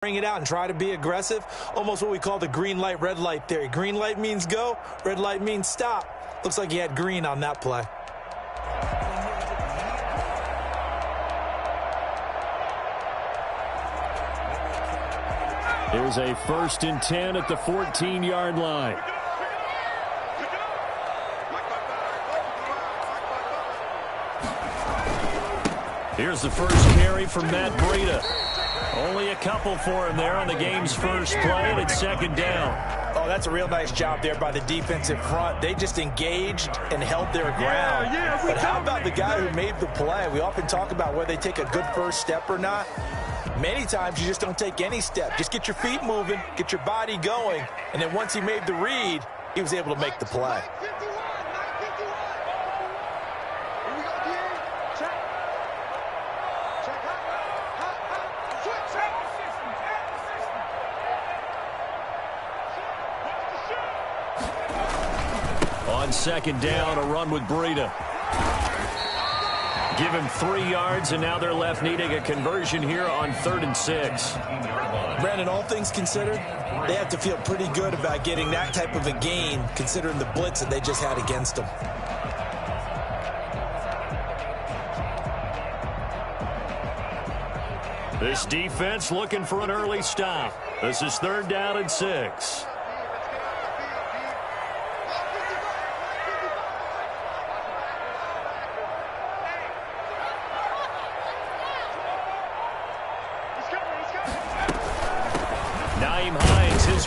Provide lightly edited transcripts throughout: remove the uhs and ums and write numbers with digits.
Bring it out and try to be aggressive. Almost what we call the green light, red light theory. Green light means go, red light means stop. Looks like he had green on that play. Here's a 1st and 10 at the 14-yard line. Here's the first carry from Matt Breida. Only a couple for him there on the game's first play, and it's 2nd down. Oh, that's a real nice job there by the defensive front. They just engaged and held their ground. But how about the guy who made the play? We often talk about whether they take a good first step or not. Many times you just don't take any step. Just get your feet moving, get your body going, and then once he made the read, he was able to make the play. On 2nd down, a run with Breida. Give him 3 yards, and now they're left needing a conversion here on 3rd and 6. Brandon, all things considered, they have to feel pretty good about getting that type of a gain, considering the blitz that they just had against them. This defense looking for an early stop. This is 3rd down and 6.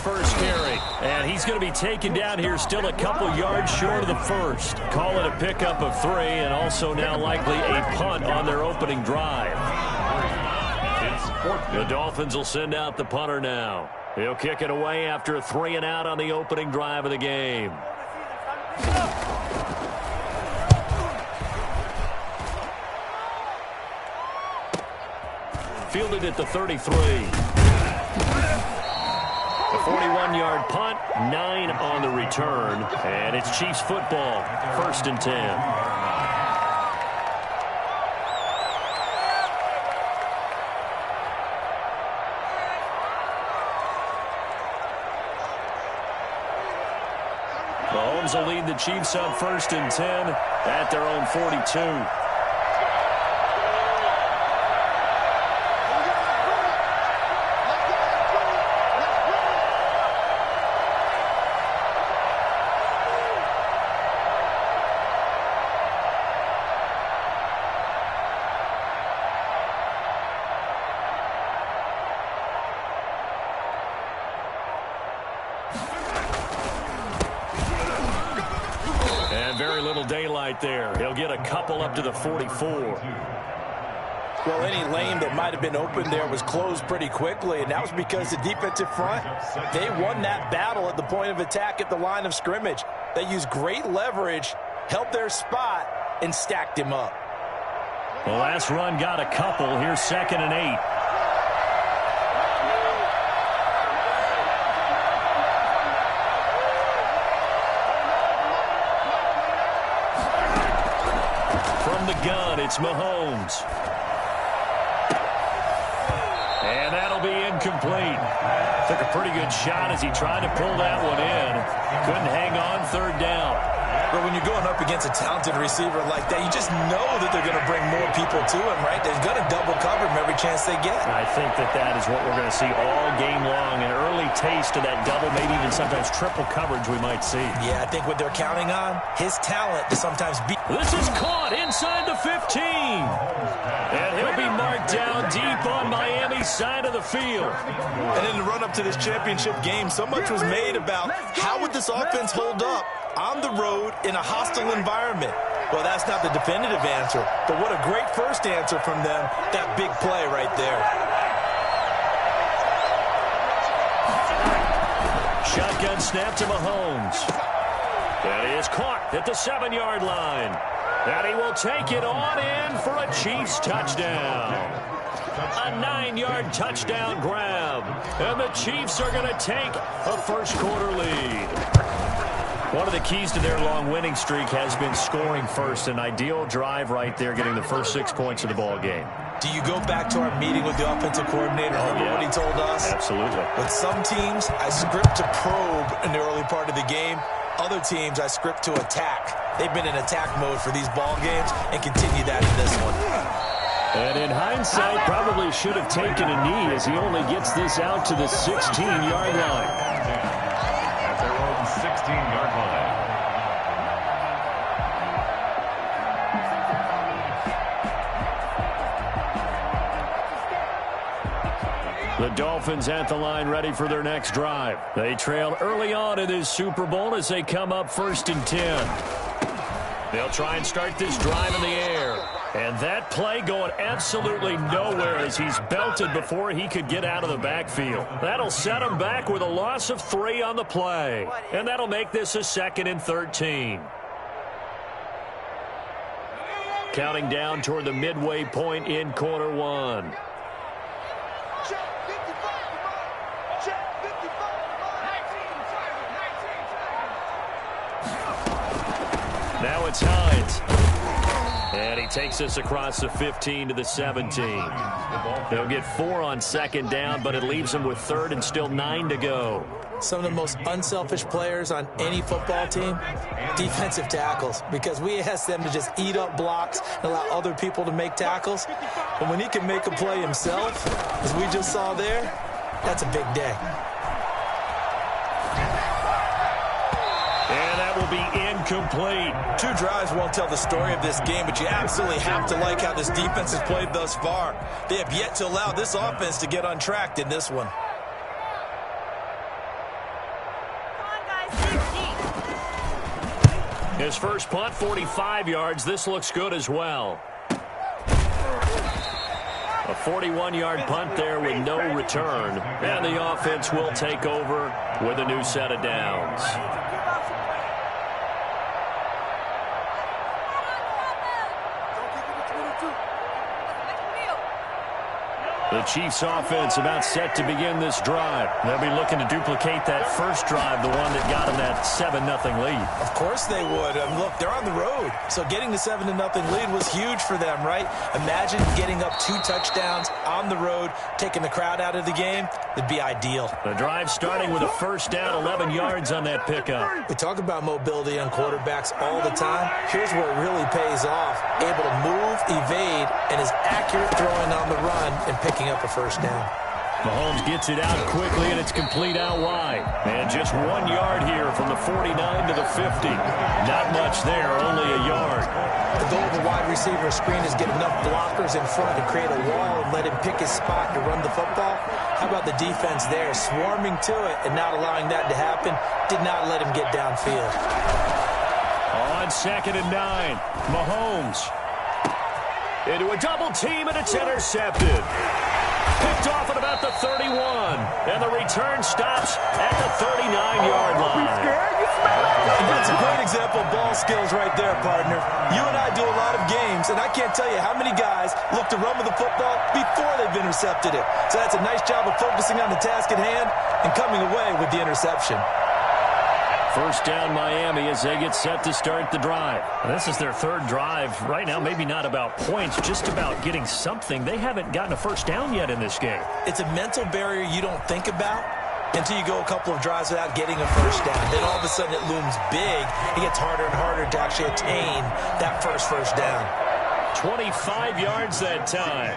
First carry, and he's going to be taken down here still a couple yards short of the first. Call it a pickup of 3, and also now likely a punt on their opening drive. The Dolphins will send out the punter now. He'll kick it away after a 3 and out on the opening drive of the game. Fielded at the 33. A 41-yard punt, 9 on the return, and it's Chiefs football, 1st and 10. Mahomes will lead the Chiefs on 1st and 10 at their own 42. Daylight there. He'll get a couple up to the 44. Well, any lane that might have been open there was closed pretty quickly, and that was because the defensive front, they won that battle at the point of attack at the line of scrimmage. They used great leverage, held their spot, and stacked him up. The last run got a couple. Here's 2nd and 8. Gun, it's Mahomes. And that'll be incomplete. Took a pretty good shot as he tried to pull that one in. Couldn't hang on, 3rd down. But when you're going up against a talented receiver like that, you just know that they're going to bring more people to him, right? They're going to double cover him every chance they get. I think that is what we're going to see all game long. An early taste of that double, maybe even sometimes triple coverage we might see. Yeah, I think what they're counting on, his talent to sometimes beat. This is caught inside the 15. And he'll be marked down deep on Miami's side of the field. And in the run-up to this championship game, so much was made about how would this offense hold up on the road in a hostile environment. Well, that's not the definitive answer, but what a great first answer from them, that big play right there. Shotgun snap to Mahomes. And he is caught at the 7-yard line. And he will take it on in for a Chiefs touchdown. A 9-yard touchdown grab. And the Chiefs are going to take a first-quarter lead. One of the keys to their long winning streak has been scoring first. An ideal drive right there, getting the first 6 points of the ball game. Do you go back to our meeting with the offensive coordinator? Remember what he told us? Absolutely. With some teams, I script to probe in the early part of the game. Other teams, I script to attack. They've been in attack mode for these ball games and continue that in this one. And in hindsight, probably should have taken a knee as he only gets this out to the 16-yard line. At their own 16-yard line. The Dolphins at the line ready for their next drive. They trail early on in this Super Bowl as they come up 1st and 10. They'll try and start this drive in the air. And that play going absolutely nowhere as he's belted before he could get out of the backfield. That'll set him back with a loss of 3 on the play. And that'll make this a 2nd and 13. Counting down toward the midway point in quarter 1. Now it's Hines. And he takes us across the 15 to the 17. They'll get 4 on 2nd down, but it leaves them with 3rd and still 9 to go. Some of the most unselfish players on any football team, defensive tackles, because we ask them to just eat up blocks and allow other people to make tackles. But when he can make a play himself, as we just saw there, that's a big day. And that will be incomplete. 2 drives won't tell the story of this game, but you absolutely have to like how this defense has played thus far. They have yet to allow this offense to get untracked in this one. His first punt, 45 yards. This looks good as well. A 41-yard punt there with no return. And the offense will take over with a new set of downs. The Chiefs offense about set to begin this drive. They'll be looking to duplicate that first drive, the one that got them that 7-0 lead. Of course they would. Look, they're on the road, so getting the 7-0 lead was huge for them, right? Imagine getting up 2 touchdowns on the road, taking the crowd out of the game. It'd be ideal. The drive starting with a first down, 11 yards on that pickup. We talk about mobility on quarterbacks all the time. Here's where it really pays off. Able to move, evade, and is accurate throwing on the run and picking up a first down. Mahomes gets it out quickly, and it's complete out wide. And just 1 yard here from the 49 to the 50. Not much there, only a yard. The goal of a wide receiver screen is get enough blockers in front to create a wall and let him pick his spot to run the football. How about the defense there, swarming to it and not allowing that to happen? Did not let him get downfield. On 2nd and 9, Mahomes into a double team, and it's intercepted. Picked off at about the 31, and the return stops at the 39-yard line. That's a great example of ball skills right there, partner. You and I do a lot of games, and I can't tell you how many guys look to run with the football before they've intercepted it. So that's a nice job of focusing on the task at hand and coming away with the interception. First down Miami as they get set to start the drive. This is their 3rd drive. Right now, maybe not about points, just about getting something. They haven't gotten a first down yet in this game. It's a mental barrier you don't think about until you go a couple of drives without getting a first down. Then all of a sudden it looms big. It gets harder and harder to actually attain that first down. 25 yards that time.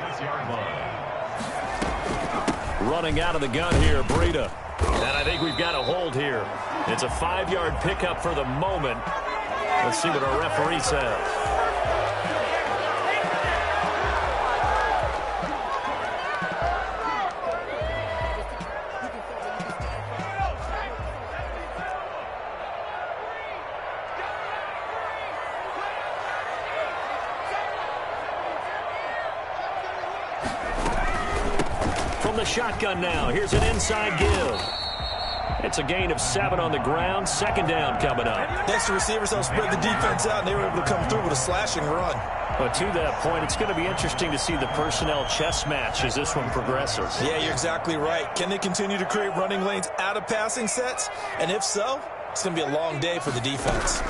Running out of the gun here, Breida. And I think we've got a hold here. It's a 5-yard pickup for the moment. Let's see what our referee says. From the shotgun now, here's an inside give. It's a gain of 7 on the ground. 2nd down coming up. Next, the receivers help spread the defense out, and they were able to come through with a slashing run. But to that point, it's going to be interesting to see the personnel chess match as this one progresses. Yeah, you're exactly right. Can they continue to create running lanes out of passing sets? And if so, it's going to be a long day for the defense.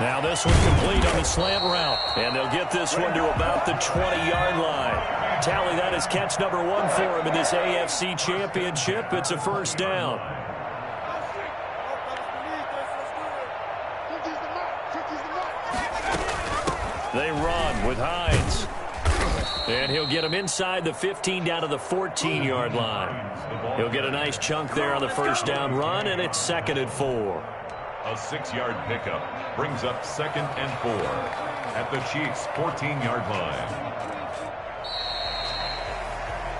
Now this one complete on the slant route. And they'll get this one to about the 20-yard line. Tally that as catch number 1 for him in this AFC Championship. It's a first down. They run with Hines. And he'll get him inside the 15 down to the 14-yard line. He'll get a nice chunk there on the first down run, and it's 2nd and 4. A 6-yard pickup brings up 2nd and 4 at the Chiefs' 14-yard line.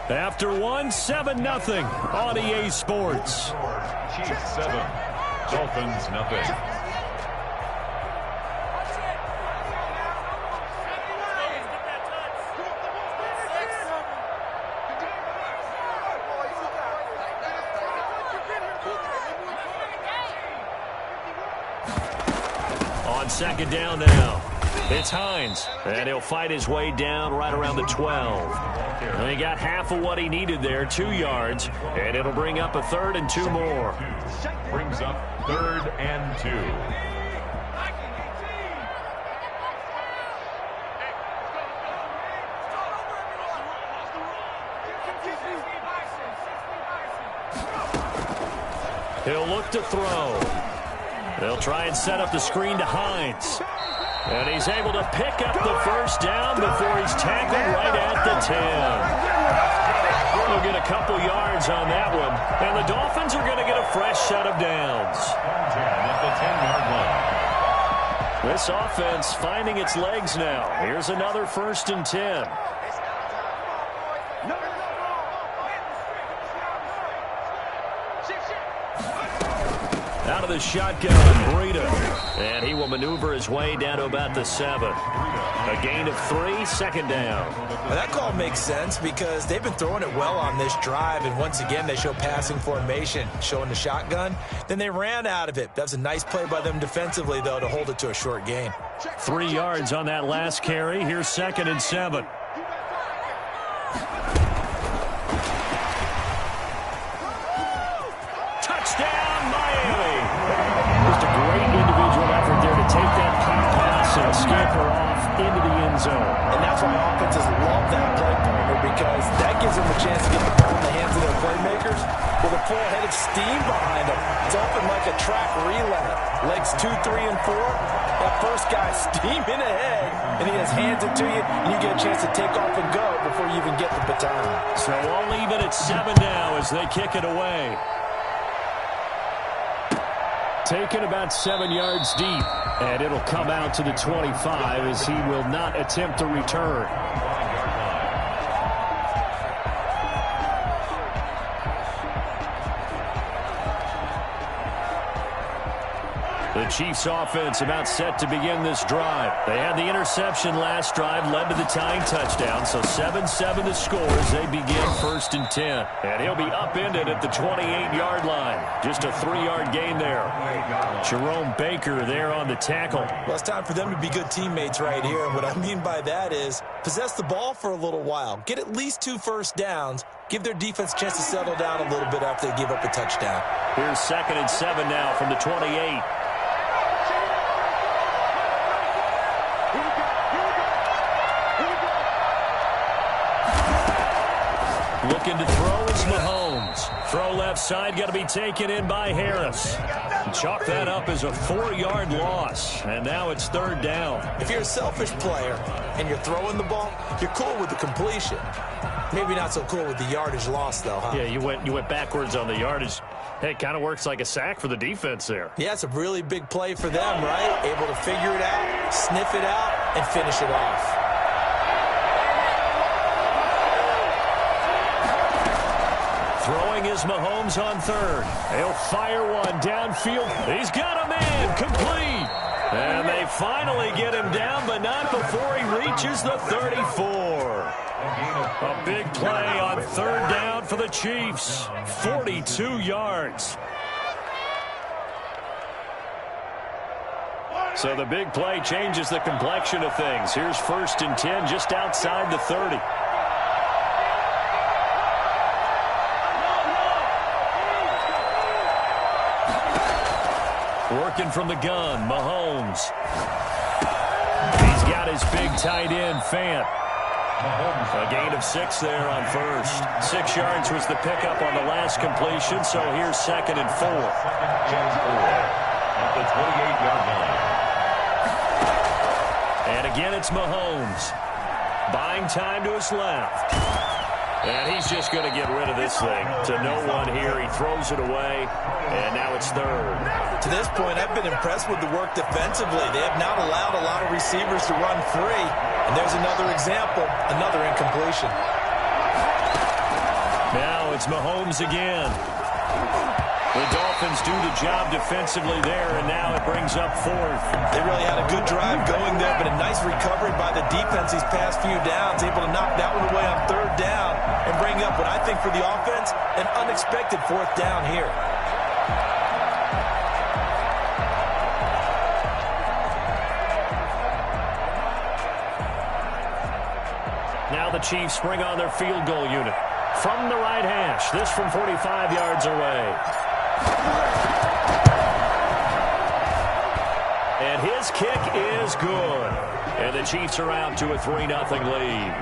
After 7-0 on EA Sports. Chiefs 7, Dolphins nothing. On 2nd down now, it's Hines, and he'll fight his way down right around the 12. And he got half of what he needed there, 2 yards, and it'll bring up a 3rd and 2 more. Brings up 3rd and 2. He'll look to throw. They'll try and set up the screen to Hines. And he's able to pick up the first down before he's tackled right at the 10. He'll get a couple yards on that one. And the Dolphins are going to get a fresh set of downs. At the 10-yard line. This offense finding its legs now. Here's another 1st and 10. Out of the shotgun, Breida. And he will maneuver his way down to about the 7. A gain of 3, 2nd down. Well, that call makes sense because they've been throwing it well on this drive, and once again they show passing formation, showing the shotgun. Then they ran out of it. That's a nice play by them defensively, though, to hold it to a short gain. 3 yards on that last carry. Here's 2nd and 7. Touchdown, Miami! Just a great individual effort there to take that pop pass and scamper off into the end zone. And that's why offenses love that play, partner, because that gives them a chance to get the ball in the hands of their playmakers with a full head of steam behind them. It's often like a track relay. Legs 2, 3, and 4. That first guy's steaming ahead, and he just hands it to you, and you get a chance to take off and go before you even get the baton. So all even at 7 now as they kick it away. Taken about 7 yards deep, and it'll come out to the 25 as he will not attempt to return. The Chiefs offense about set to begin this drive. They had the interception last drive, led to the tying touchdown, so 7-7 the score as they begin 1st and 10. And he'll be upended at the 28-yard line. Just a 3-yard gain there. Jerome Baker there on the tackle. Well, it's time for them to be good teammates right here, and what I mean by that is possess the ball for a little while. Get at least 2 first downs. Give their defense a chance to settle down a little bit after they give up a touchdown. Here's 2nd and 7 now from the 28. Looking to throw is Mahomes. Throw left side, got to be taken in by Harris. Chalk that up as a 4-yard loss, and now it's 3rd down. If you're a selfish player and you're throwing the ball, you're cool with the completion. Maybe not so cool with the yardage loss, though, huh? Yeah, you went backwards on the yardage. Hey, it kind of works like a sack for the defense there. Yeah, it's a really big play for them, right? Able to figure it out, sniff it out, and finish it off. Throwing is Mahomes on 3rd. He'll fire one downfield. He's got a man complete. And they finally get him down, but not before he reaches the 34. A big play on 3rd down for the Chiefs. 42 yards. So the big play changes the complexion of things. Here's 1st and 10 just outside the 30. Working from the gun, Mahomes. He's got his big tight end, Fant. A gain of 6 there on first. 6 yards was the pickup on the last completion, so here's 2nd and 4. At the 28-yard line. And again, it's Mahomes. Buying time to his left. And he's just going to get rid of this thing. To no one here. He throws it away, and now it's 3rd. To this point, I've been impressed with the work defensively. They have not allowed a lot of receivers to run free. And there's another example, another incompletion. Now it's Mahomes again. The Dolphins do the job defensively there, and now it brings up 4th. They really had a good drive going there, but a nice recovery by the defense these past few downs, able to knock that one away on 3rd down and bring up what I think for the offense, an unexpected 4th down here. Now the Chiefs bring on their field goal unit. From the right hash, this from 45 yards away. And his kick is good. And the Chiefs are out to a 3-0 lead.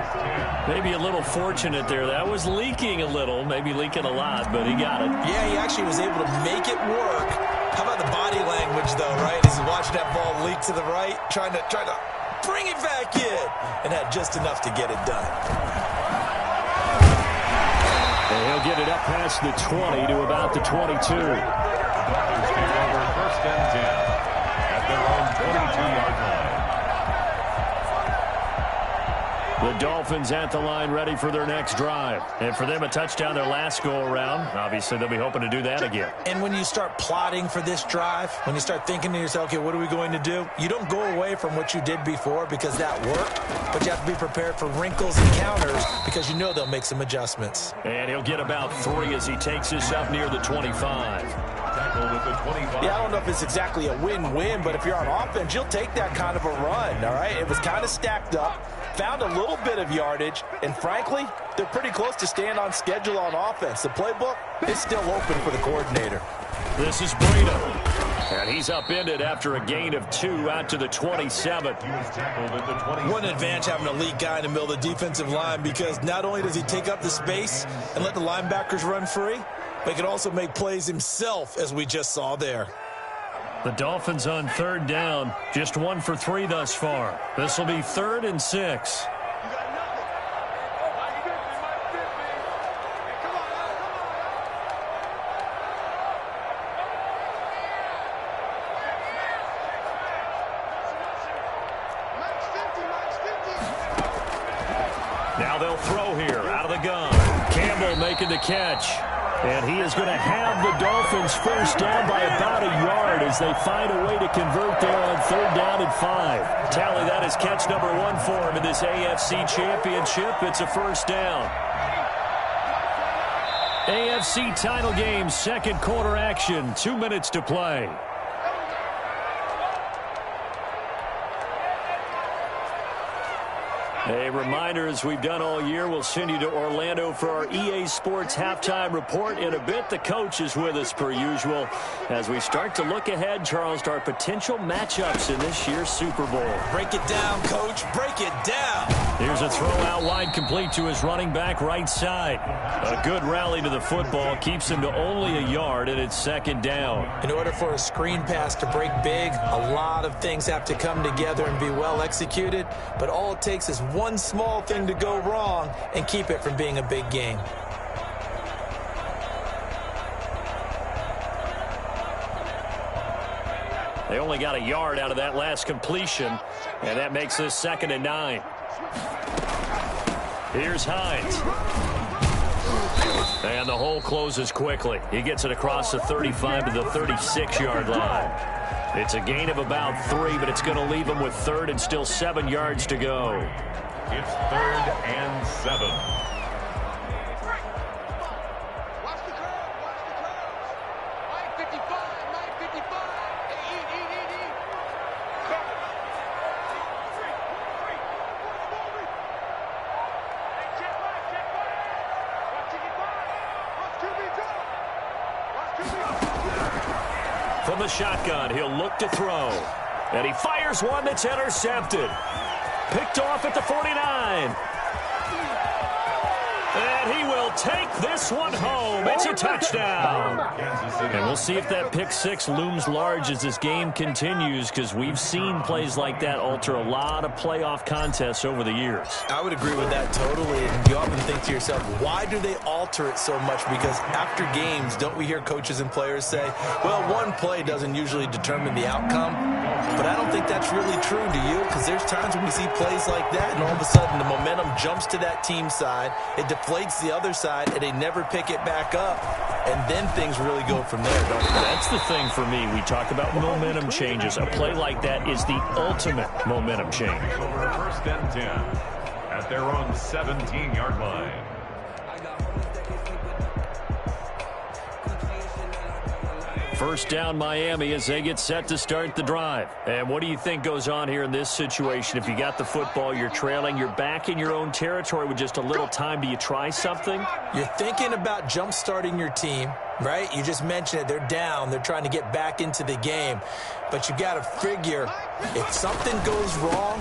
Maybe a little fortunate there. That was leaking a little, maybe leaking a lot, but he got it. Yeah, he actually was able to make it work. How about the body language, though, right? As he's watching that ball leak to the right, trying to bring it back in, and had just enough to get it done. And he'll get it up past the 20 to about the 22. Dolphins take over 1st and 10 at their own 22-yard line. The Dolphins at the line ready for their next drive. And for them, a touchdown their last go-around. Obviously, they'll be hoping to do that again. And when you start plotting for this drive, when you start thinking to yourself, okay, what are we going to do? You don't go away from what you did before because that worked, but you have to be prepared for wrinkles and counters because you know they'll make some adjustments. And he'll get about 3 as he takes this up near the 25. Yeah, I don't know if it's exactly a win-win, but if you're on offense, you'll take that kind of a run, all right? It was kind of stacked up, found a little bit of yardage, and frankly, they're pretty close to staying on schedule on offense. The playbook is still open for the coordinator. This is Breida. And he's upended after a gain of 2 out to the 27. What an advantage having a elite guy in the middle of the defensive line, because not only does he take up the space and let the linebackers run free, but he can also make plays himself, as we just saw there. The Dolphins on 3rd down, just 1 for 3 thus far. This will be 3rd and 6. Now they'll throw here out of the gun. Campbell making the catch. And he is going to have the Dolphins 1st down by about a yard as they find a way to convert there on 3rd down and 5. Tally, that is catch number 1 for him in this AFC Championship. It's a 1st down. AFC title game, 2nd quarter action, 2 minutes to play. A reminder, as we've done all year, we'll send you to Orlando for our EA Sports halftime report in a bit. The coach is with us per usual as we start to look ahead, Charles, to our potential matchups in this year's Super Bowl. Break it down, Coach. Break it down. Here's a throw out wide, complete to his running back right side. A good rally to the football keeps him to only a yard, and it's 2nd down. In order for a screen pass to break big, a lot of things have to come together and be well executed, but all it takes is one small thing to go wrong and keep it from being a big game. They only got a yard out of that last completion, and that makes this 2nd and 9. Here's Hines. And the hole closes quickly. He gets it across the 35 to the 36-yard line. It's a gain of about 3, but it's going to leave him with 3rd and still 7 yards to go. It's 3rd and 7. From the shotgun, he'll look to throw. And he fires one that's intercepted. Picked off at the 49. And he will take this one home. It's a touchdown. And we'll see if that pick six looms large as this game continues, because we've seen plays like that alter a lot of playoff contests over the years. I would agree with that totally. And you often think to yourself, why do they alter it so much? Because after games, don't we hear coaches and players say, well, one play doesn't usually determine the outcome? But I don't think that's really true, do you? Because there's times when we see plays like that, and all of a sudden the momentum jumps to that team side. It deflates the other side, and they never pick it back up. And then things really go from there, don't they? That's the thing for me. We talk about momentum changes. A play like that is the ultimate momentum change. First and 10 at their own 17-yard line. First down, Miami, as they get set to start the drive. And what do you think goes on here in this situation? If you got the football, you're trailing, you're back in your own territory with just a little time. Do you try something? You're thinking about jump-starting your team, right? You just mentioned it. They're down. They're trying to get back into the game. But you got to figure, if something goes wrong,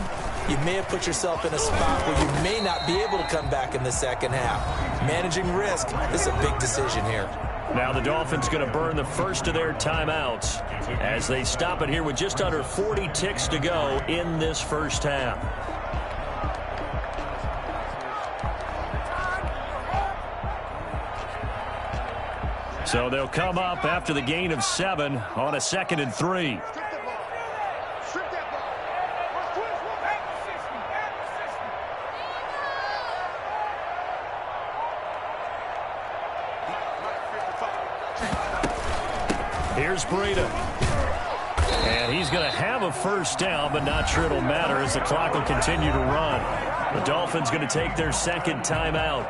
you may have put yourself in a spot where you may not be able to come back in the second half. Managing risk, this is a big decision here. Now the Dolphins going to burn the first of their timeouts as they stop it here with just under 40 ticks to go in this first half. So they'll come up after the gain of 7 on a 2nd and 3. Here's Breida. And he's going to have a first down, but not sure it'll matter as the clock will continue to run. The Dolphins going to take their second timeout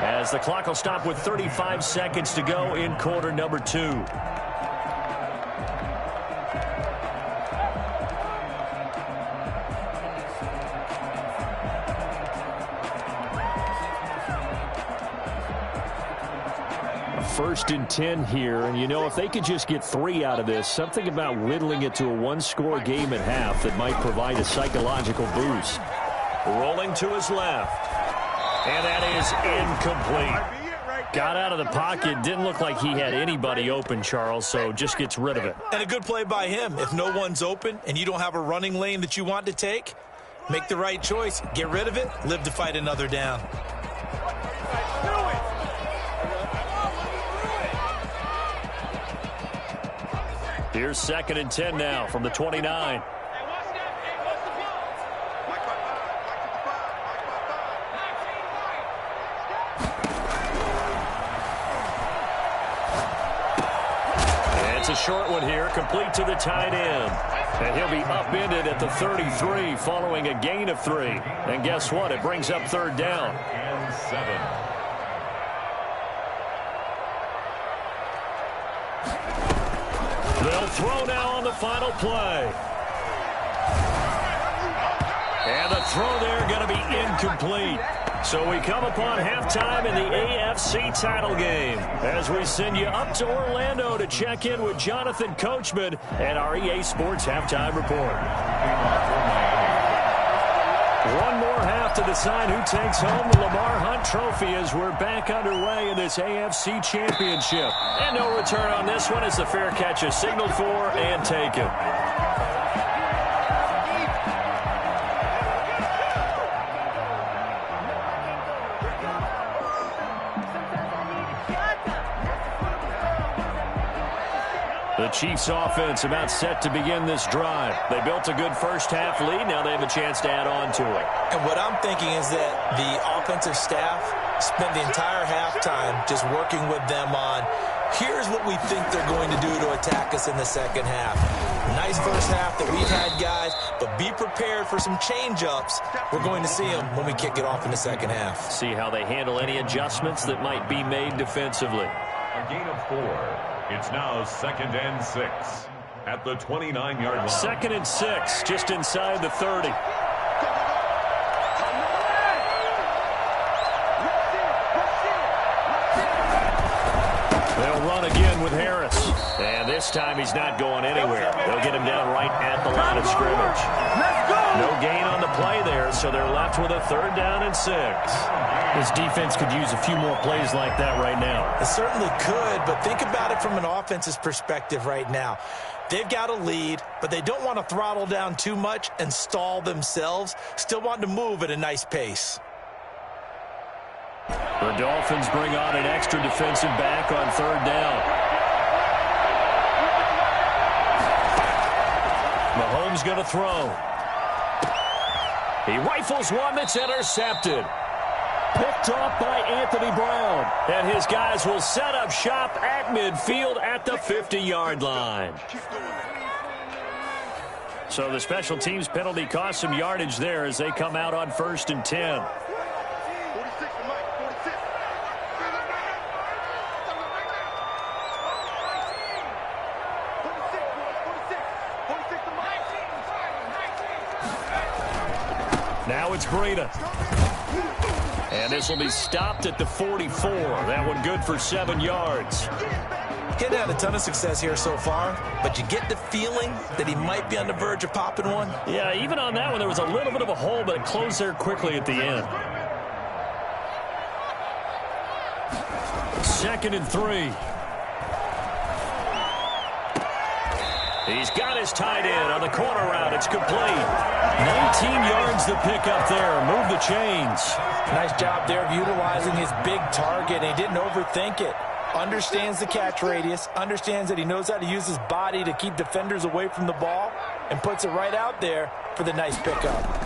as the clock will stop with 35 seconds to go in quarter number 2. First and 10 here, and you know, if they could just get 3 out of this, something about whittling it to a one-score game at half that might provide a psychological boost. Rolling to his left, and that is incomplete. Got out of the pocket, didn't look like he had anybody open, Charles, so just gets rid of it. And a good play by him. If no one's open and you don't have a running lane that you want to take, make the right choice, get rid of it, live to fight another down. Here's 2nd and 10 now from the 29. It's a short one here, complete to the tight end. And he'll be upended at the 33 following a gain of 3. And guess what? It brings up 3rd down. And 7. They'll throw now on the final play. And the throw there going to be incomplete. So we come upon halftime in the AFC title game as we send you up to Orlando to check in with Jonathan Coachman and our EA Sports Halftime Report. One more half to decide who takes home the Lamar Hunt Trophy as we're back underway in this AFC Championship. And no return on this one as the fair catch is signaled for and taken. The Chiefs offense about set to begin this drive. They built a good first half lead. Now they have a chance to add on to it. And what I'm thinking is that the offensive staff spent the entire halftime just working with them on, here's what we think they're going to do to attack us in the second half. Nice first half that we've had, guys, but be prepared for some change-ups. We're going to see them when we kick it off in the second half. See how they handle any adjustments that might be made defensively. A gain of 4. It's now 2nd and 6 at the 29-yard line. 2nd and 6, just inside the 30. They'll run run again with Harris. And this time he's not going anywhere. They'll get him down right at the line of scrimmage. No gain on the play there, so they're left with a 3rd down and 6. This defense could use a few more plays like that right now. It certainly could, but think about it from an offense's perspective right now. They've got a lead, but they don't want to throttle down too much and stall themselves. Still want to move at a nice pace. The Dolphins bring on an extra defensive back on 3rd down. Mahomes going to throw. He rifles one that's intercepted. Picked off by Anthony Brown. And his guys will set up shop at midfield at the 50-yard line. So the special teams penalty cost some yardage there as they come out on 1st and 10. Now it's Breida. And this will be stopped at the 44. That one good for 7 yards. He's had a ton of success here so far, but you get the feeling that he might be on the verge of popping one. Yeah, even on that one, there was a little bit of a hole, but it closed there quickly at the end. 2nd and 3. He's got his tight end on the corner route. It's complete. 19 yards to pick up there. Move the chains. Nice job there of utilizing his big target. He didn't overthink it. Understands the catch radius. Understands that he knows how to use his body to keep defenders away from the ball. And puts it right out there for the nice pickup.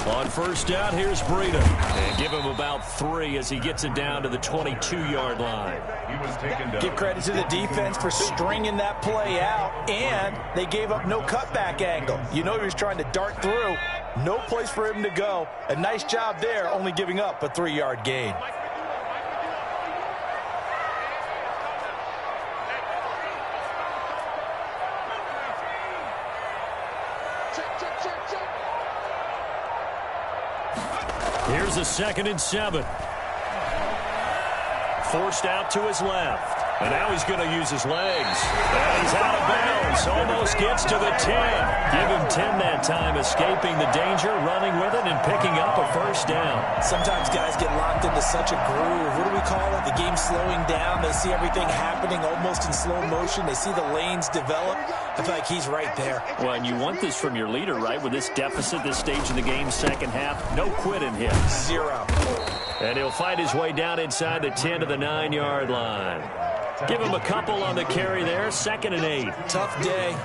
On 1st down, here's Breida. And give him about 3 as he gets it down to the 22-yard line. He was taken down. Give credit to the defense for stringing that play out, and they gave up no cutback angle. You know he was trying to dart through. No place for him to go. A nice job there, only giving up a 3-yard gain. Here's a 2nd and 7. Forced out to his left. And now he's going to use his legs. And he's out of bounds. Almost gets to the 10. Give him 10 that time, escaping the danger, running with it, and picking up a 1st down. Sometimes guys get locked into such a groove. What do we call it? The game slowing down. They see everything happening almost in slow motion. They see the lanes develop. I feel like he's right there. Well, and you want this from your leader, right? With this deficit, this stage of the game, 2nd half, no quit in him. 0. And he'll fight his way down inside the 10 to the 9-yard line. Give him a couple on the carry there. 2nd and 8. Tough day.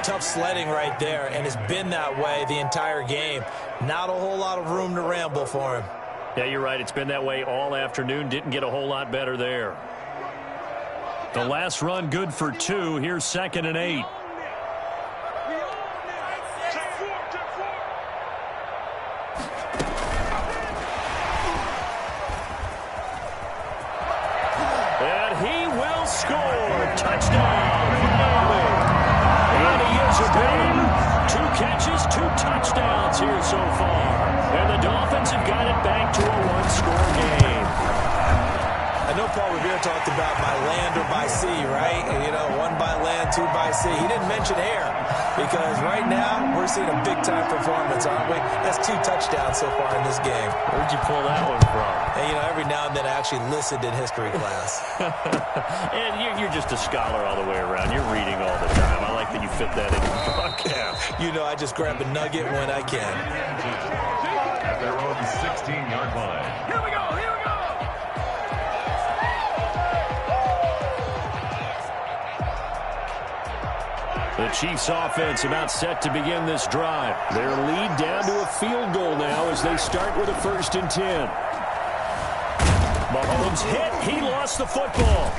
Tough sledding right there, and it's been that way the entire game. Not a whole lot of room to ramble for him. Yeah, you're right. It's been that way all afternoon. Didn't get a whole lot better there. The last run good for 2. Here's 2nd and 8. Touchdown! And he is a big 2 catches, 2 touchdowns here so far. And the Dolphins have got it back to a 1-score game. I know Paul Revere talked about by land or by sea, right? You know, 1 by land, 2 by sea. He didn't mention air because right now we're seeing a big-time performance, aren't we? That's 2 touchdowns so far in this game. Where'd you pull that one from? And, you know, every now and then I actually listened in history class. And you're just a scholar all the way around. You're reading all the time. I like that you fit that in the broadcast. You know, I just grab a nugget when I can. At their own 16-yard line. Here we go, here we go! The Chiefs offense about set to begin this drive. Their lead down to a field goal now as they start with a 1st and 10. Mahomes hit. He lost the football.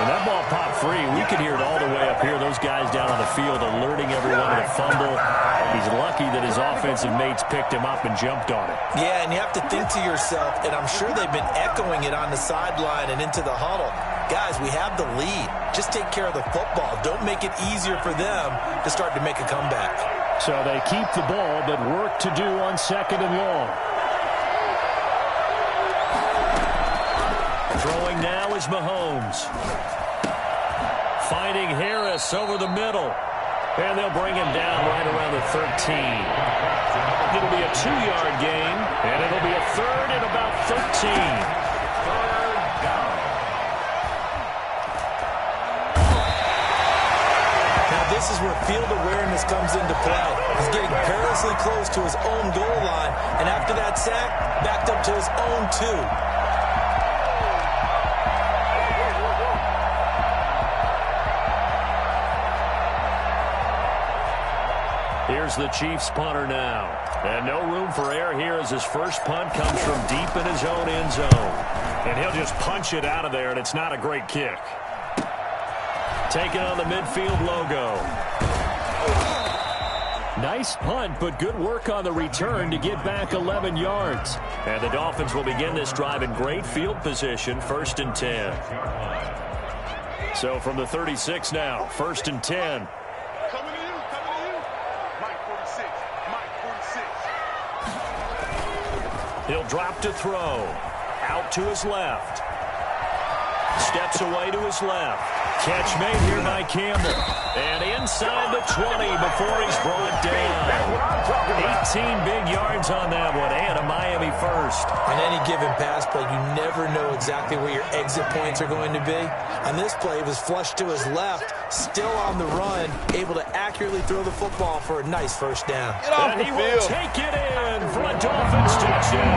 And that ball popped free. We could hear it all the way up here. Those guys down on the field alerting everyone to the fumble. He's lucky that his offensive mates picked him up and jumped on it. Yeah, and you have to think to yourself, and I'm sure they've been echoing it on the sideline and into the huddle. Guys, we have the lead. Just take care of the football. Don't make it easier for them to start to make a comeback. So they keep the ball, but work to do on 2nd and long. Throwing now is Mahomes. Finding Harris over the middle. And they'll bring him down right around the 13. It'll be a 2-yard gain, and it'll be a third and about 13. Now this is where field awareness comes into play. He's getting perilously close to his own goal line, and after that sack, backed up to his own 2. Here's the Chiefs punter now. And no room for error here as his first punt comes from deep in his own end zone. And he'll just punch it out of there, and it's not a great kick. Taking on the midfield logo. Nice punt, but good work on the return to get back 11 yards. And the Dolphins will begin this drive in great field position, 1st and 10. So from the 36 now, 1st and 10. He'll drop to throw. Out to his left. Steps away to his left. Catch made here by Campbell. And inside the 20 before he's brought down. 18 big yards on that one, and a Miami first. On any given pass play, you never know exactly where your exit points are going to be. On this play, it was flushed to his left, still on the run, able to accurately throw the football for a nice first down. And he will take it in for a Dolphins touchdown.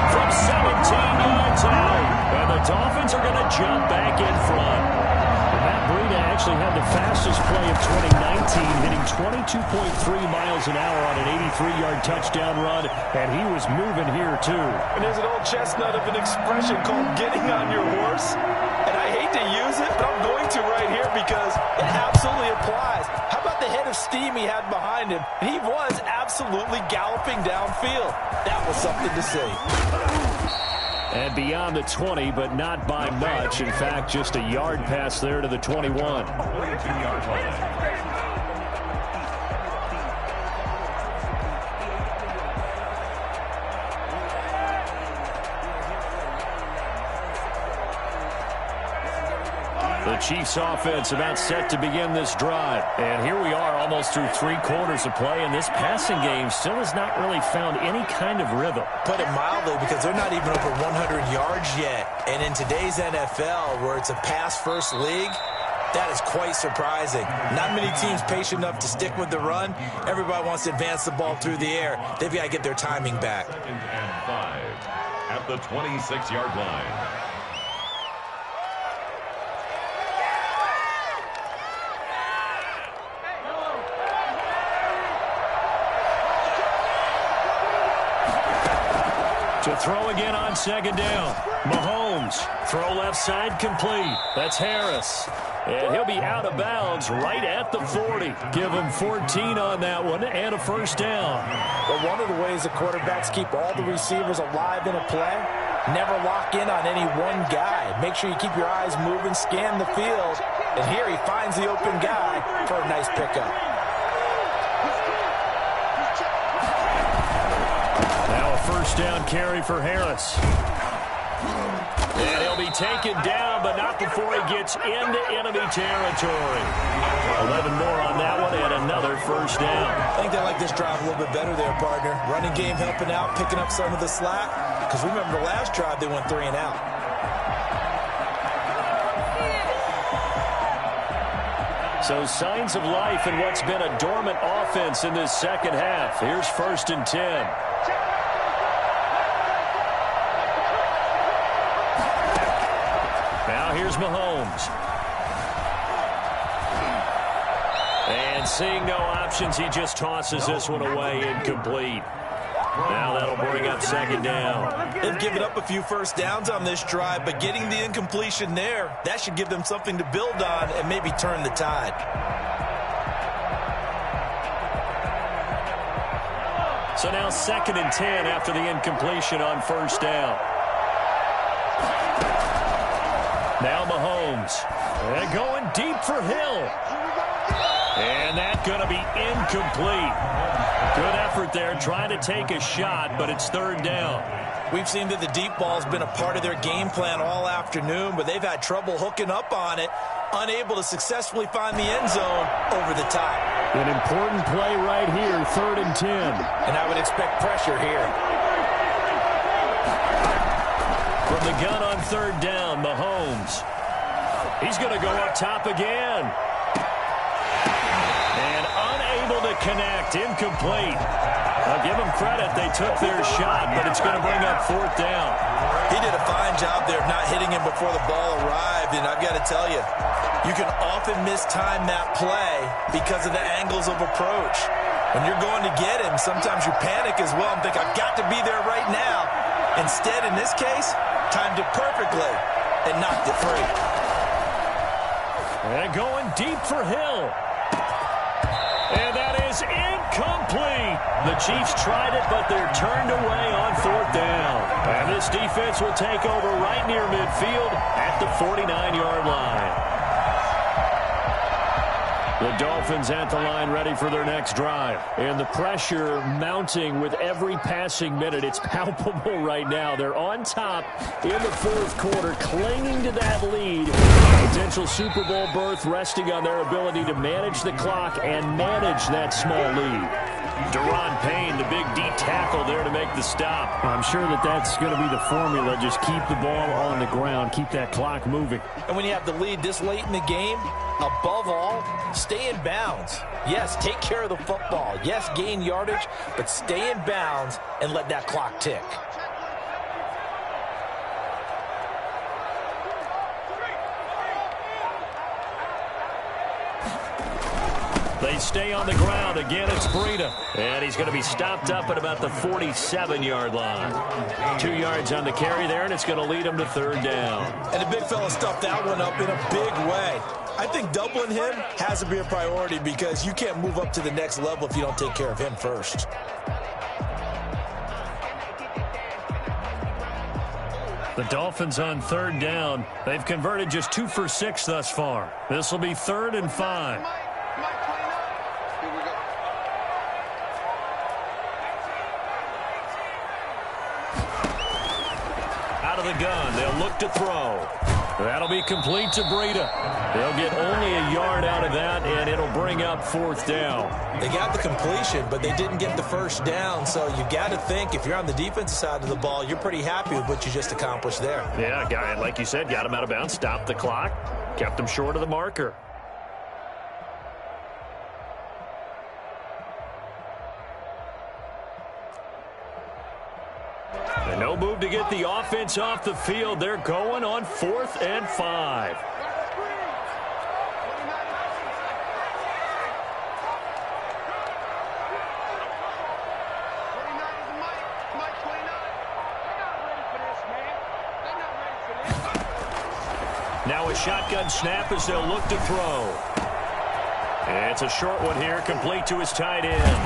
From 17 yards out. And the Dolphins are going to jump back in front. Matt Breida actually had the fastest play of 2019, hitting 22.3 miles an hour on an 83-yard touchdown run, and he was moving here too. And there's an old chestnut of an expression called getting on your horse. And I hate to use it, but I'm going to right here because it absolutely applies. How about the head of steam he had behind him? He was absolutely galloping downfield. That was something to see. And beyond the 20, but not by much. In fact, just a yard pass there to the 21. 22-yard line. The Chiefs offense about set to begin this drive. And here we are almost through 3 quarters of play, and this passing game still has not really found any kind of rhythm. Put it mildly, because they're not even over 100 yards yet. And in today's NFL, where it's a pass-first league, that is quite surprising. Not many teams patient enough to stick with the run. Everybody wants to advance the ball through the air. They've got to get their timing back. 2nd and 5 at the 26-yard line. To throw again on 2nd down. Mahomes. Throw left side complete. That's Harris. And he'll be out of bounds right at the 40. Give him 14 on that one and a first down. But one of the ways the quarterbacks keep all the receivers alive in a play, never lock in on any one guy. Make sure you keep your eyes moving, scan the field. And here he finds the open guy for a nice pickup. Now a first down carry for Harris. And he'll be taken down, but not before he gets into enemy territory. 11 more on that one and another first down. I think they like this drive a little bit better there, partner. Running game helping out, picking up some of the slack. Because remember the last drive, they went 3 and out. So signs of life in what's been a dormant offense in this second half. Here's 1st and 10. Now here's Mahomes. And seeing no options, he just tosses this one away, incomplete. Now that'll bring up 2nd down. They've given up a few first downs on this drive, but getting the incompletion there, that should give them something to build on and maybe turn the tide. So now 2nd and 10 after the incompletion on first down. Now Mahomes. And going deep for Hill. And that's going to be incomplete. Good effort there, trying to take a shot, but it's 3rd down. We've seen that the deep ball's been a part of their game plan all afternoon, but they've had trouble hooking up on it, unable to successfully find the end zone over the top. An important play right here, 3rd and 10. And I would expect pressure here. From the gun on 3rd down, Mahomes. He's going to go up top again. And unable to connect, incomplete. I'll give them credit. They took their shot, but it's going to bring up 4th down. He did a fine job there of not hitting him before the ball arrived, and I've got to tell you, you can often mistime that play because of the angles of approach. When you're going to get him, sometimes you panic as well and think, I've got to be there right now. Instead, in this case, timed it perfectly and knocked it free. And going deep for Hill. And that is incomplete. The Chiefs tried it, but they're turned away on 4th down. And this defense will take over right near midfield at the 49-yard line. The Dolphins at the line ready for their next drive. And the pressure mounting with every passing minute. It's palpable right now. They're on top in the 4th quarter, clinging to that lead. Potential Super Bowl berth resting on their ability to manage the clock and manage that small lead. Deron Payne, the big D tackle there to make the stop. I'm sure that's going to be the formula. Just keep the ball on the ground. Keep that clock moving. And when you have the lead this late in the game, above all, stay in bounds. Yes, take care of the football. Yes, gain yardage, but stay in bounds and let that clock tick. They stay on the ground. Again, it's Breida. And he's going to be stopped up at about the 47-yard line. 2 yards on the carry there, and it's going to lead him to 3rd down. And the big fella stuffed that one up in a big way. I think doubling him has to be a priority because you can't move up to the next level if you don't take care of him first. The Dolphins on 3rd down. They've converted just 2 for 6 thus far. This will be 3rd and 5. Out of the gun, they'll look to throw. That'll be complete to Breida. They'll get only a yard out of that, and it'll bring up 4th down. They got the completion, but they didn't get the first down, so you got to think if you're on the defensive side of the ball, you're pretty happy with what you just accomplished there. Yeah, guy, like you said, got him out of bounds, stopped the clock, kept him short of the marker. And no move to get the offense off the field. They're going on 4th and 5. Now a shotgun snap as they'll look to throw. And it's a short one here, complete to his tight end.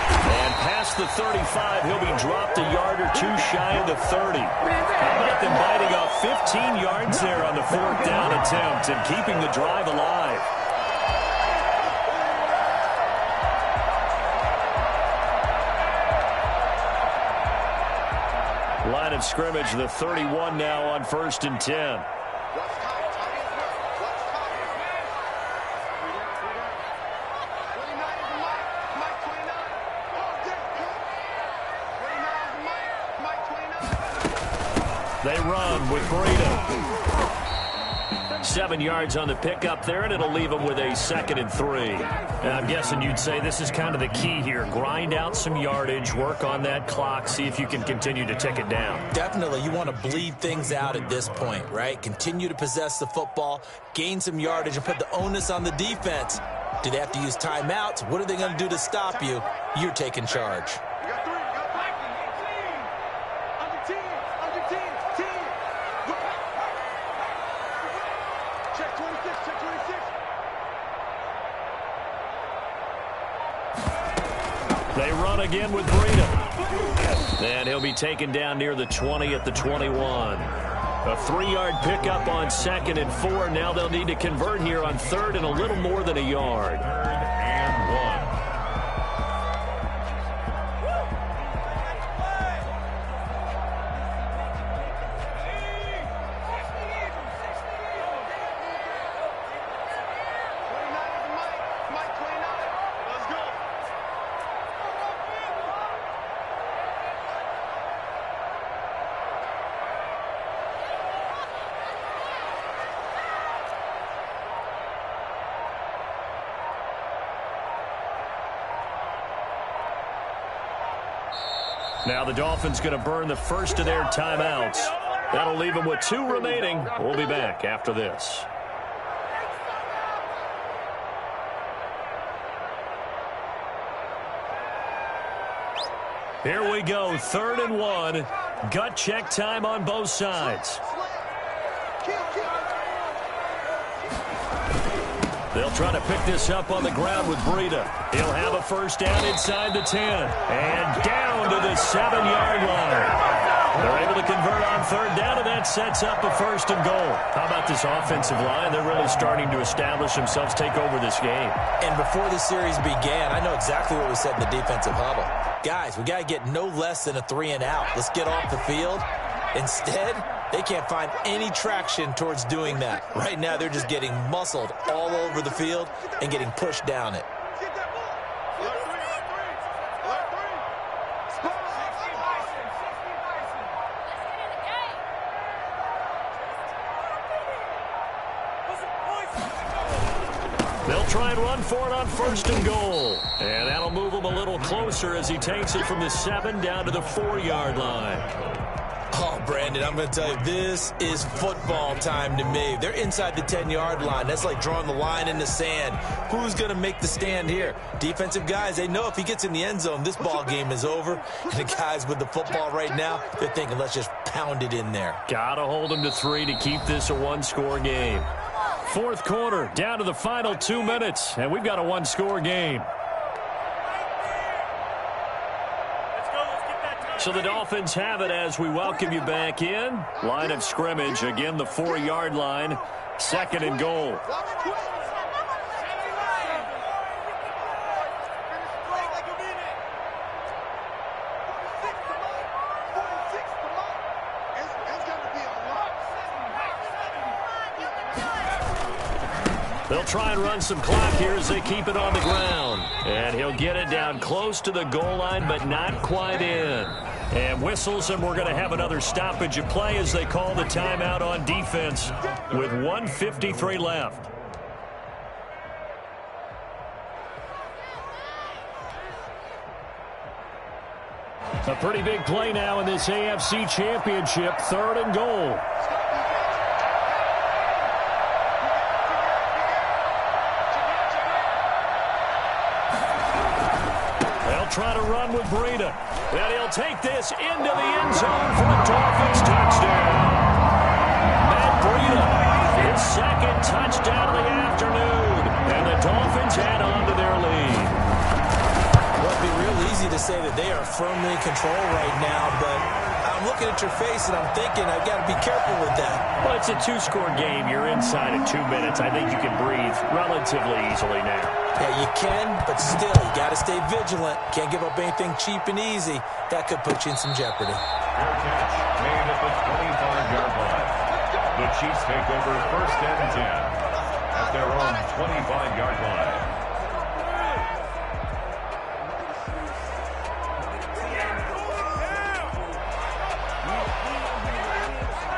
And past the 35, he'll be dropped a yard or 2 shy of the 30. How about them biting off 15 yards there on the 4th down attempt and keeping the drive alive? Line of scrimmage, the 31 now on 1st and 10. They run with Breida. 7 yards on the pickup there, and it'll leave them with a 2nd and 3. And I'm guessing you'd say this is kind of the key here. Grind out some yardage, work on that clock, see if you can continue to tick it down. Definitely. You want to bleed things out at this point, right? Continue to possess the football, gain some yardage, and put the onus on the defense. Do they have to use timeouts? What are they going to do to stop you? You're taking charge. They run again with Breida. And he'll be taken down near the 20 at the 21. A 3-yard pickup on 2nd and 4. Now they'll need to convert here on 3rd and a little more than a yard. 3rd and 1. Now the Dolphins going to burn the first of their timeouts. That'll leave them with 2 remaining. We'll be back after this. Here we go, 3rd and 1. Gut check time on both sides. They'll try to pick this up on the ground with Breida. He'll have a first down inside the 10. And down to the 7-yard line. They're able to convert on 3rd down, and that sets up a 1st and goal. How about this offensive line? They're really starting to establish themselves, take over this game. And before the series began, I know exactly what was said in the defensive huddle. Guys, we got to get no less than a 3-and-out. Let's get off the field. Instead, they can't find any traction towards doing that. Right now, they're just getting muscled all over the field and getting pushed down it. They'll try and run for it on 1st and goal. And that'll move him a little closer as he takes it from the 7 down to the 4-yard line. Oh, Brandon, I'm going to tell you, this is football time to me. They're inside the 10-yard line. That's like drawing the line in the sand. Who's going to make the stand here? Defensive guys, they know if he gets in the end zone, this ball game is over. And the guys with the football right now, they're thinking, let's just pound it in there. Got to hold him to 3 to keep this a 1-score game. 4th quarter, down to the final 2 minutes, and we've got a 1-score game. So the Dolphins have it as we welcome you back in. Line of scrimmage, again the 4-yard line, 2nd and goal. They'll try and run some clock here as they keep it on the ground. And he'll get it down close to the goal line, but not quite in. And whistles, and we're going to have another stoppage of play as they call the timeout on defense with 1:53 left. A pretty big play now in this AFC Championship, 3rd and goal. Try to run with Breida. And he'll take this into the end zone for a Dolphins touchdown. Matt Breida, his 2nd touchdown of the afternoon. And the Dolphins add on to their lead. Well, it'd be real easy to say that they are firmly in control right now, but I'm looking at your face and I'm thinking I've got to be careful with that. Well, it's a 2-score game. You're inside of 2 minutes. I think you can breathe relatively easily now. Yeah, you can, but still, you got to stay vigilant. Can't give up anything cheap and easy. That could put you in some jeopardy. Fair catch made at the 25-yard line. The Chiefs take over 1st and 10 at their own 25-yard line.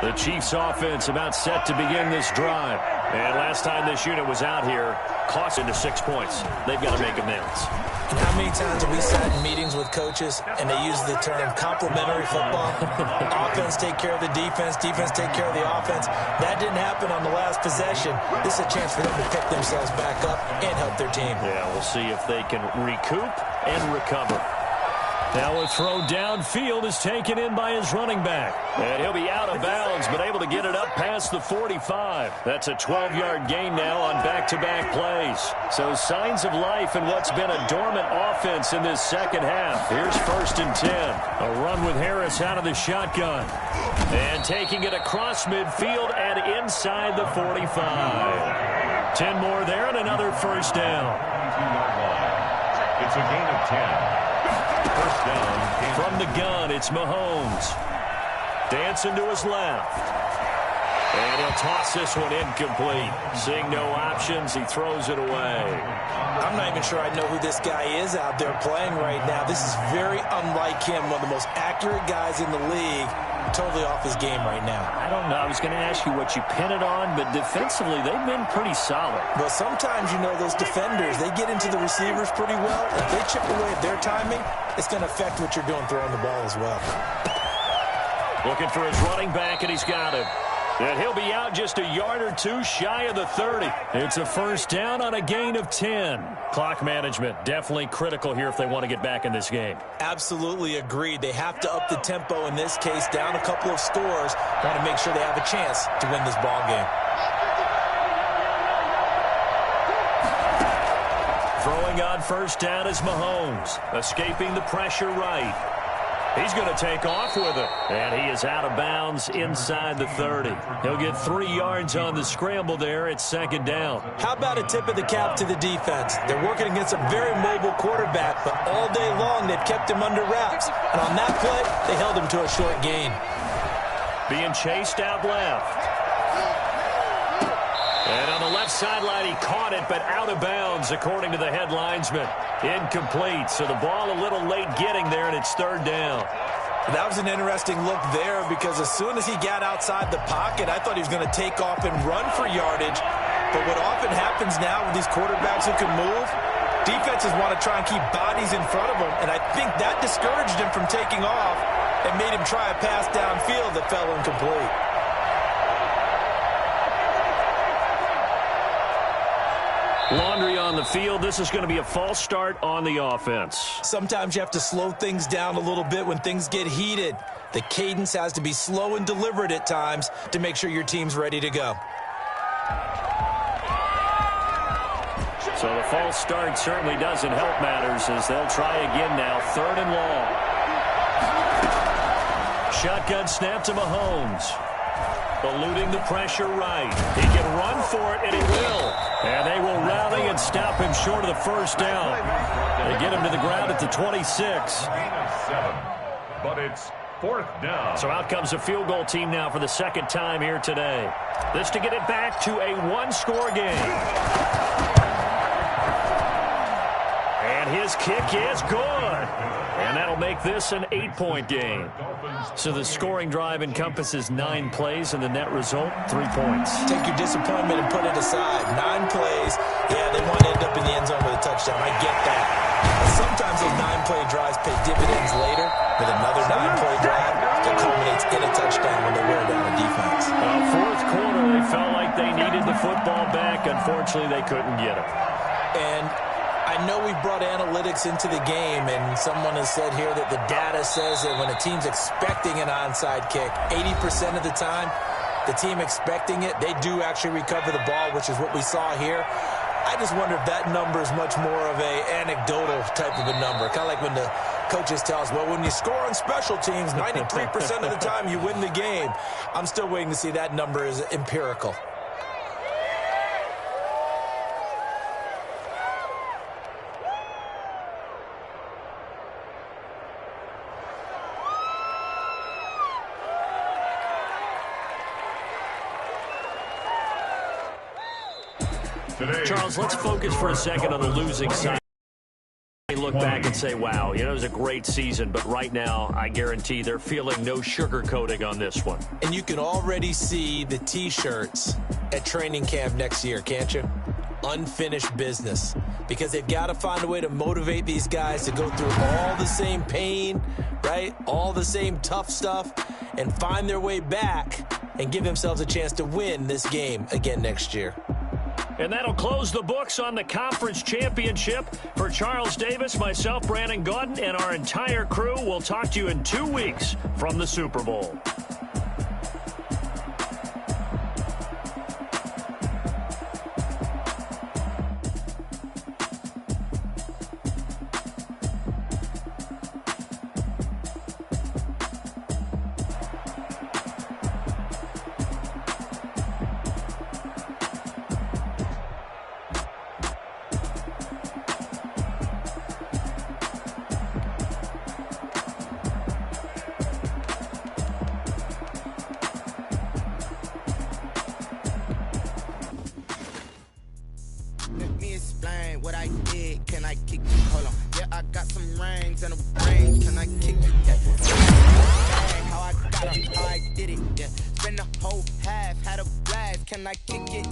The Chiefs offense about set to begin this drive. And last time this unit was out here, cost into 6 points. They've got to make amends. And how many times have we sat in meetings with coaches and they use the term complementary football? Offense take care of the defense, defense take care of the offense. That didn't happen on the last possession. This is a chance for them to pick themselves back up and help their team. Yeah, we'll see if they can recoup and recover. Now a throw downfield is taken in by his running back. And he'll be out of bounds, but able to get it up past the 45. That's a 12-yard gain now on back-to-back plays. So signs of life in what's been a dormant offense in this second half. Here's 1st and 10. A run with Harris out of the shotgun. And taking it across midfield and inside the 45. 10 more there and another first down. It's a gain of 10. First down. From the gun, it's Mahomes. Dancing to his left. And he'll toss this one incomplete. Seeing no options, he throws it away. I'm not even sure I know who this guy is out there playing right now. This is very unlike him, one of the most accurate guys in the league. Totally off his game right now. I don't know. I was going to ask you what you pin it on, but defensively, they've been pretty solid. Well, sometimes, you know, those defenders, they get into the receivers pretty well. If they chip away at their timing, it's going to affect what you're doing throwing the ball as well. Looking for his running back, and he's got him. And he'll be out just a yard or two shy of the 30. It's a first down on a gain of 10. Clock management definitely critical here if they want to get back in this game. Absolutely agreed. They have to up the tempo in this case, down a couple of scores. Want to make sure they have a chance to win this ball game. Throwing on first down is Mahomes, escaping the pressure right. He's going to take off with it, and he is out of bounds inside the 30. He'll get 3 yards on the scramble there. It's second down. How about a tip of the cap to the defense? They're working against a very mobile quarterback, but all day long they've kept him under wraps. And on that play, they held him to a short gain. Being chased out left. And on the left sideline, he caught it, but out of bounds, according to the head linesman. Incomplete, so the ball a little late getting there, and it's third down. That was an interesting look there because as soon as he got outside the pocket, I thought he was going to take off and run for yardage. But what often happens now with these quarterbacks who can move, defenses want to try and keep bodies in front of them, and I think that discouraged him from taking off and made him try a pass downfield that fell incomplete. Laundry on the field. This is going to be a false start on the offense. Sometimes you have to slow things down a little bit when things get heated. The cadence has to be slow and deliberate at times to make sure your team's ready to go. So the false start certainly doesn't help matters as they'll try again now. Third and long. Shotgun snap to Mahomes. Eluding the pressure right. He can run for it, and he will. And they will rally and stop him short of the first down. They get him to the ground at the 26. But it's fourth down. So out comes a field goal team now for the second time here today. This to get it back to a one-score game. And his kick is good. And that'll make this an 8-point game. So the scoring drive encompasses 9 plays, and the net result, 3 points. Take your disappointment and put it aside. 9 plays. Yeah, they want to end up in the end zone with a touchdown. I get that. But sometimes those 9-play drives pay dividends later with another 9-play drive that culminates in a touchdown when they wear down a defense. Fourth quarter, they felt like they needed the football back. Unfortunately, they couldn't get it. And I know we brought analytics into the game, and someone has said here that the data says that when a team's expecting an onside kick, 80% of the time, the team expecting it, they do actually recover the ball, which is what we saw here. I just wonder if that number is much more of a anecdotal type of a number. Kind of like when the coaches tell us, well, when you score on special teams, 93% of the time you win the game. I'm still waiting to see that number is empirical. Charles, let's focus for a second on the losing side. Look back and say, wow, it was a great season, but right now, I guarantee they're feeling no sugarcoating on this one. And you can already see the T-shirts at training camp next year, can't you? Unfinished business. Because they've got to find a way to motivate these guys to go through all the same pain, right? All the same tough stuff, and find their way back and give themselves a chance to win this game again next year. And that'll close the books on the conference championship. For Charles Davis, myself, Brandon Gaudin, and our entire crew, we'll talk to you in 2 weeks from the Super Bowl. Can I kick it?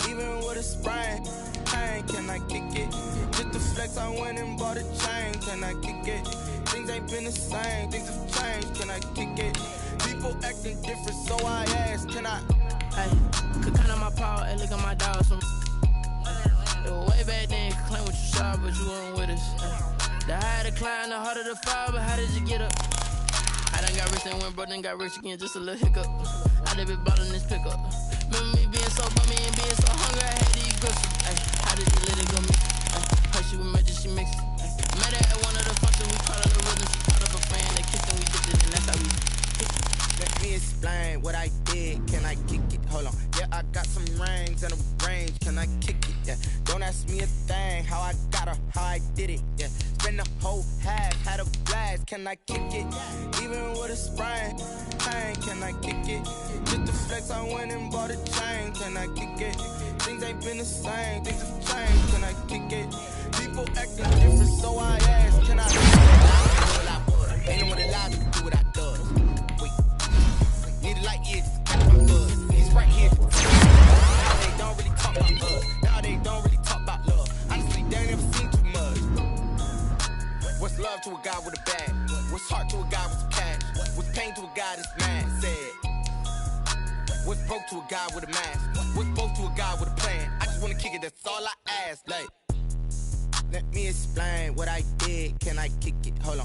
Even with a sprain, can I kick it? Just a flex, I went and bought a chain. Can I kick it? Things ain't been the same. Things have changed. Can I kick it? People acting different, so I asked, can I? Hey, could count on my power, hey, look at my dogs. It was way back then, could claim what you saw, but you weren't with us. The higher the climb, the harder the fall, but how did you get up? I done got rich and went broke, then got rich again, just a little hiccup. I done been bought in this pickup. Remember me being so bummy and being so hungry, I had to eat grips. How did you let it go me? Her she was magic, she mixed it. Met her at one of the functions, we called her the rhythm. She called up a friend, they kissed and we dipped it, and that's how we Let me explain what I did. Can I kick it? Hold on. Yeah, I got some rings and a range. Can I kick it? Yeah. Don't ask me a thing. How I got her, how I did it. Yeah. Spend the whole half, had a blast. Can I kick it? Even with a sprain. Pain, can I kick it? Just to flex, I went and bought a chain. Can I kick it? Things ain't been the same. Things have changed. Can I kick it? People acting different, so I asked. Can I? Ain't no one alive to do what I do. Need a light years, catch my buzz. He's right here. Now they don't really talk about us. Now they don't really talk about love. Honestly, they ain't never seen too much. What's love to a guy with a bag? What's heart to a guy with cash? What's pain to a guy that's mad? Said. What's broke to a guy with a mask? What's both to a guy with a plan? I just wanna kick it, that's all I ask. Like, let me explain what I did. Can I kick it? Hold on.